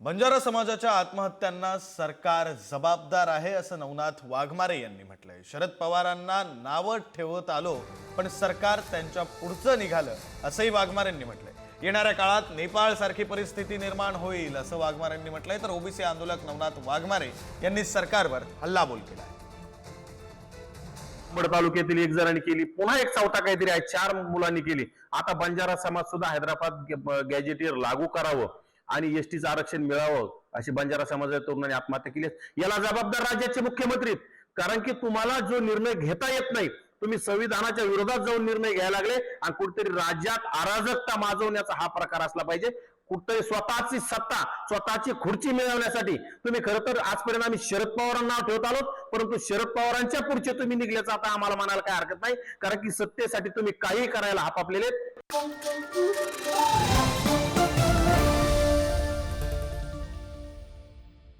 बंजारा समाजाच्या आत्महत्यांना सरकार जबाबदार आहे असं नवनाथ वाघमारे यांनी म्हटलंय। शरद पवारांना नावं ठेवत आलो पण सरकार त्यांच्या पुढचं निघालं असंही वाघमारेंनी म्हटलंय। येणाऱ्या काळात नेपाळ सारखी परिस्थिती निर्माण होईल असं वाघमारेंनी म्हटलंय। तर ओबीसी आंदोलक नवनाथ वाघमारे यांनी सरकारवर हल्लाबोल केलाय। अंबड तालुक्यातील एक जणांनी केली, पुन्हा एक चौथा काहीतरी आहे, 4 मुलांनी केली। आता बंजारा समाज सुद्धा हैदराबाद गॅजेटियर लागू करावं आणि एसटीचं आरक्षण मिळावं अशी बंजारा समाजाच्या तरुणांनी आत्महत्या केली। याला जबाबदार राज्याचे मुख्यमंत्री, कारण की तुम्हाला जो निर्णय घेता येत नाही, तुम्ही संविधानाच्या विरोधात जाऊन निर्णय घ्यायला लागले आणि कुठेतरी राज्यात अराजकता माजवण्याचा हा प्रकार असला पाहिजे। कुठेतरी स्वतःची सत्ता, स्वतःची खुर्ची मिळवण्यासाठी तुम्ही खरं तर आजपर्यंत आम्ही शरद पवारांना नाव ठेवत आलो, परंतु शरद पवारांच्या पुढचे तुम्ही निघल्याचं आता आम्हाला म्हणायला काही हरकत नाही, कारण की सत्तेसाठी तुम्ही काही करायला हापापलेले।